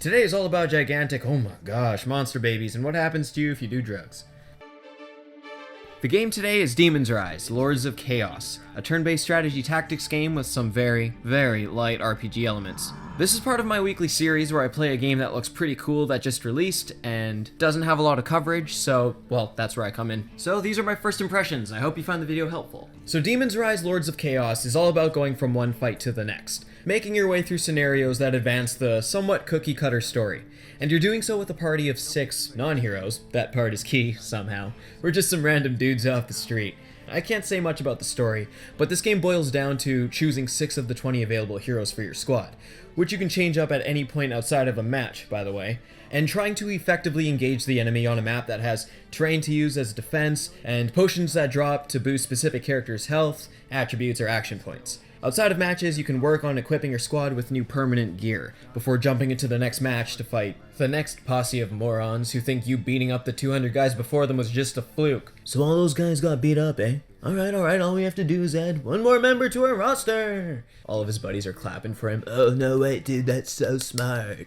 Today is all about gigantic, oh my gosh, monster babies and what happens to you if you do drugs. The game today is Demon's Rise, Lords of Chaos, a turn-based strategy tactics game with some very, very light RPG elements. This is part of my weekly series where I play a game that looks pretty cool that just released and doesn't have a lot of coverage, so, well, that's where I come in. So these are my first impressions. I hope you find the video helpful. So Demon's Rise, Lords of Chaos is all about going from one fight to the next, making your way through scenarios that advance the somewhat cookie-cutter story. And you're doing so with a party of 6 non-heroes, that part is key, somehow. We're just some random dudes off the street. I can't say much about the story, but this game boils down to choosing 6 of the 20 available heroes for your squad, which you can change up at any point outside of a match, by the way, and trying to effectively engage the enemy on a map that has terrain to use as defense, and potions that drop to boost specific characters' health, attributes, or action points. Outside of matches, you can work on equipping your squad with new permanent gear, before jumping into the next match to fight the next posse of morons who think you beating up the 200 guys before them was just a fluke. So all those guys got beat up, eh? Alright, all we have to do is add one more member to our roster! All of his buddies are clapping for him. Oh no, wait dude, that's so smart.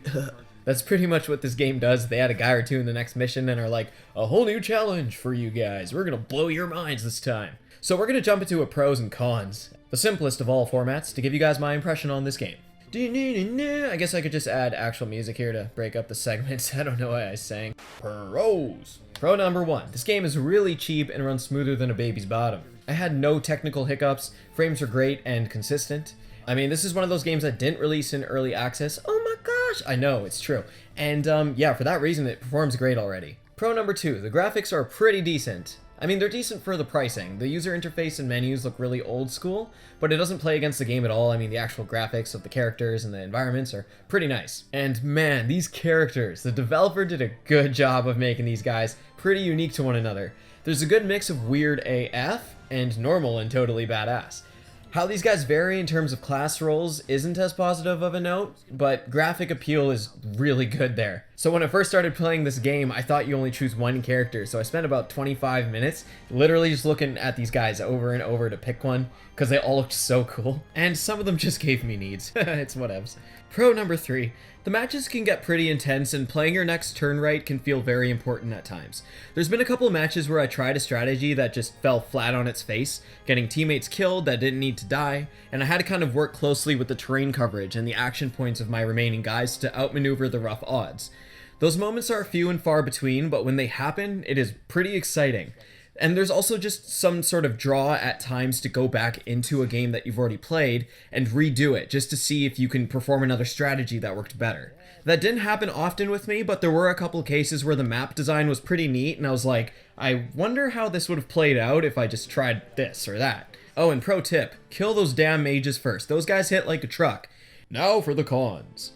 That's pretty much what this game does. They add a guy or two in the next mission and are like, a whole new challenge for you guys. We're gonna blow your minds this time. So we're gonna jump into a pros and cons. The simplest of all formats to give you guys my impression on this game. I guess I could just add actual music here to break up the segments. I don't know why I sang. Pros. Pro number 1. This game is really cheap and runs smoother than a baby's bottom. I had no technical hiccups, frames are great and consistent. I mean, this is one of those games that didn't release in early access. Oh my gosh! I know, it's true. And yeah, for that reason it performs great already. Pro number 2. The graphics are pretty decent. I mean, they're decent for the pricing. The user interface and menus look really old school, but it doesn't play against the game at all. I mean, the actual graphics of the characters and the environments are pretty nice. And man, these characters, the developer did a good job of making these guys pretty unique to one another. There's a good mix of weird AF and normal and totally badass. How these guys vary in terms of class roles isn't as positive of a note, but graphic appeal is really good there. So when I first started playing this game, I thought you only choose one character, so I spent about 25 minutes literally just looking at these guys over and over to pick one, because they all looked so cool. And some of them just gave me needs. It's whatevs. Pro number 3. The matches can get pretty intense and playing your next turn right can feel very important at times. There's been a couple of matches where I tried a strategy that just fell flat on its face, getting teammates killed that didn't need to die, and I had to kind of work closely with the terrain coverage and the action points of my remaining guys to outmaneuver the rough odds. Those moments are few and far between, but when they happen, it is pretty exciting. And there's also just some sort of draw at times to go back into a game that you've already played and redo it, just to see if you can perform another strategy that worked better. That didn't happen often with me, but there were a couple of cases where the map design was pretty neat, and I was like, I wonder how this would have played out if I just tried this or that. Oh, and pro tip, kill those damn mages first. Those guys hit like a truck. Now for the cons.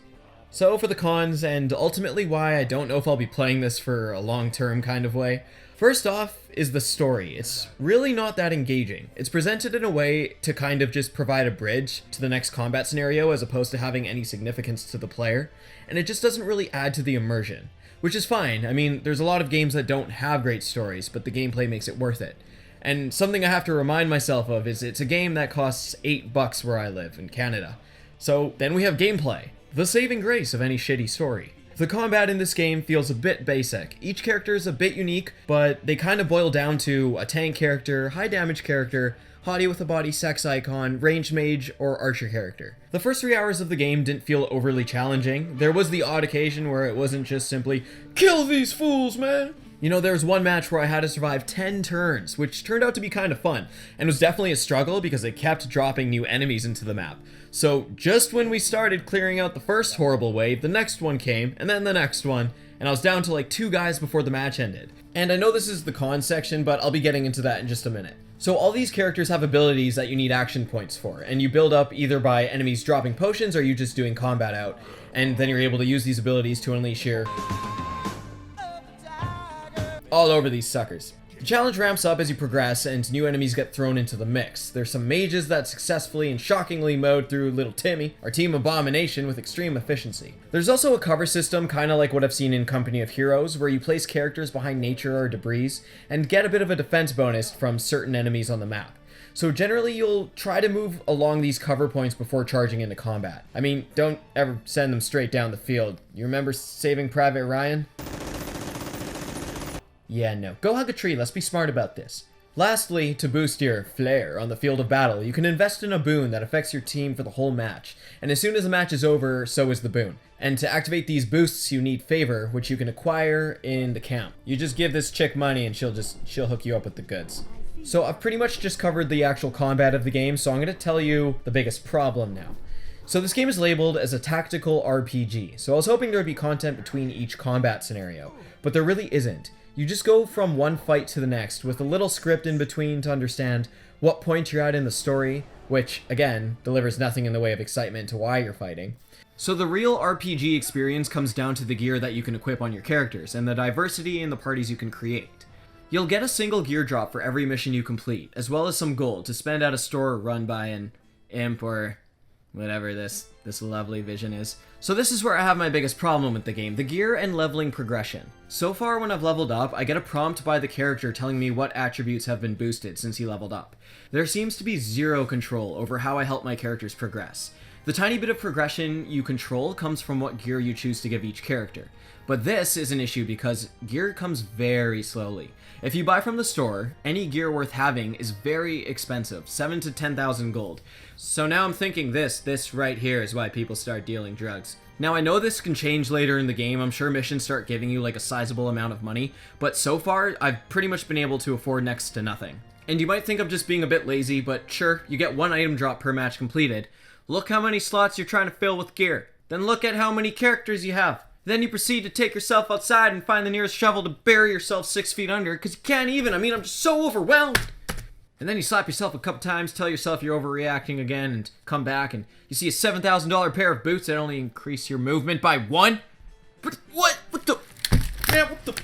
So for the cons, and ultimately why I don't know if I'll be playing this for a long-term kind of way. First off is the story. It's really not that engaging. It's presented in a way to kind of just provide a bridge to the next combat scenario as opposed to having any significance to the player, and it just doesn't really add to the immersion, which is fine. I mean, there's a lot of games that don't have great stories, but the gameplay makes it worth it. And something I have to remind myself of is it's a game that costs $8 where I live, in Canada. So then we have gameplay, the saving grace of any shitty story. The combat in this game feels a bit basic. Each character is a bit unique, but they kind of boil down to a tank character, high damage character, hottie with a body sex icon, ranged mage, or archer character. The first 3 hours of the game didn't feel overly challenging. There was the odd occasion where it wasn't just simply, kill these fools, man! You know, there was one match where I had to survive 10 turns, which turned out to be kind of fun, and was definitely a struggle because they kept dropping new enemies into the map. So just when we started clearing out the first horrible wave, the next one came, and then the next one, and I was down to like 2 guys before the match ended. And I know this is the con section, but I'll be getting into that in just a minute. So all these characters have abilities that you need action points for, and you build up either by enemies dropping potions or you just doing combat out, and then you're able to use these abilities to unleash your all over these suckers. The challenge ramps up as you progress and new enemies get thrown into the mix. There's some mages that successfully and shockingly mowed through Little Timmy, our team abomination, with extreme efficiency. There's also a cover system, kinda like what I've seen in Company of Heroes, where you place characters behind nature or debris and get a bit of a defense bonus from certain enemies on the map. So generally you'll try to move along these cover points before charging into combat. I mean, don't ever send them straight down the field. You remember Saving Private Ryan? Yeah, no. Go hug a tree, let's be smart about this. Lastly, to boost your flair on the field of battle, you can invest in a boon that affects your team for the whole match. And as soon as the match is over, so is the boon. And to activate these boosts, you need favor, which you can acquire in the camp. You just give this chick money and she'll hook you up with the goods. So I've pretty much just covered the actual combat of the game, so I'm going to tell you the biggest problem now. So this game is labeled as a tactical RPG, so I was hoping there would be content between each combat scenario, but there really isn't. You just go from one fight to the next with a little script in between to understand what point you're at in the story, which, again, delivers nothing in the way of excitement to why you're fighting. So the real RPG experience comes down to the gear that you can equip on your characters, and the diversity in the parties you can create. You'll get a single gear drop for every mission you complete, as well as some gold to spend at a store run by an imp or whatever this lovely vision is. So this is where I have my biggest problem with the game, the gear and leveling progression. So far when I've leveled up, I get a prompt by the character telling me what attributes have been boosted since he leveled up. There seems to be zero control over how I help my characters progress. The tiny bit of progression you control comes from what gear you choose to give each character. But this is an issue because gear comes very slowly. If you buy from the store, any gear worth having is very expensive, 7 to 10,000 gold. So now I'm thinking this right here is why people start dealing drugs. Now I know this can change later in the game, I'm sure missions start giving you like a sizable amount of money, but so far I've pretty much been able to afford next to nothing. And you might think I'm just being a bit lazy, but sure, you get one item drop per match completed. Look how many slots you're trying to fill with gear. Then look at how many characters you have. Then you proceed to take yourself outside and find the nearest shovel to bury yourself 6 feet under, because you can't even. I'm just so overwhelmed. And then you slap yourself a couple times, tell yourself you're overreacting again, and come back, and you see a $7,000 pair of boots that only increase your movement by 1. What the? Man, what the?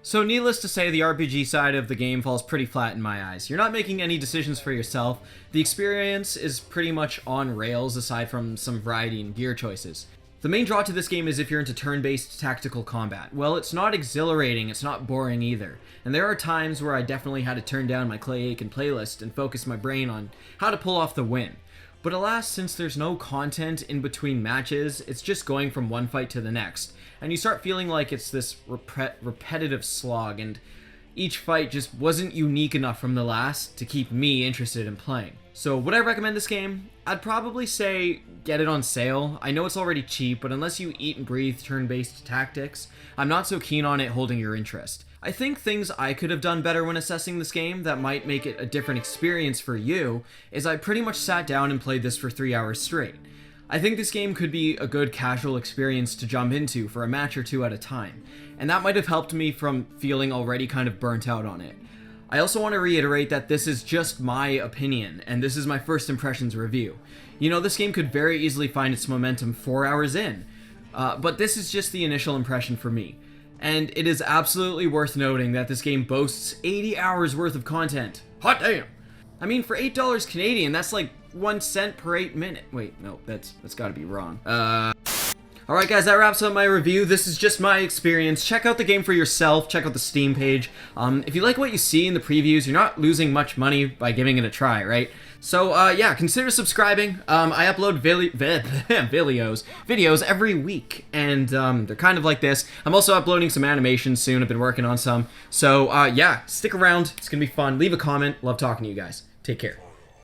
So needless to say, the RPG side of the game falls pretty flat in my eyes. You're not making any decisions for yourself. The experience is pretty much on rails aside from some variety in gear choices. The main draw to this game is if you're into turn-based tactical combat. Well, it's not exhilarating, it's not boring either. And there are times where I definitely had to turn down my Clay Aiken playlist and focus my brain on how to pull off the win. But alas, since there's no content in between matches, it's just going from one fight to the next. And you start feeling like it's this repetitive slog, and each fight just wasn't unique enough from the last to keep me interested in playing. So would I recommend this game? I'd probably say get it on sale. I know it's already cheap, but unless you eat and breathe turn-based tactics, I'm not so keen on it holding your interest. I think things I could have done better when assessing this game that might make it a different experience for you is I pretty much sat down and played this for 3 hours straight. I think this game could be a good casual experience to jump into for a match or two at a time, and that might have helped me from feeling already kind of burnt out on it. I also want to reiterate that this is just my opinion, and this is my first impressions review. You know, this game could very easily find its momentum 4 hours in, but this is just the initial impression for me. And it is absolutely worth noting that this game boasts 80 hours worth of content. Hot damn! I mean, for $8 Canadian, that's like 1 cent per 8 minute. Wait, no, that's gotta be wrong. Alright guys, that wraps up my review. This is just my experience. Check out the game for yourself. Check out the Steam page. If you like what you see in the previews, you're not losing much money by giving it a try, right? So, yeah, consider subscribing. I upload videos every week, and they're kind of like this. I'm also uploading some animations soon. I've been working on some. So, yeah, stick around. It's gonna be fun. Leave a comment. Love talking to you guys. Take care.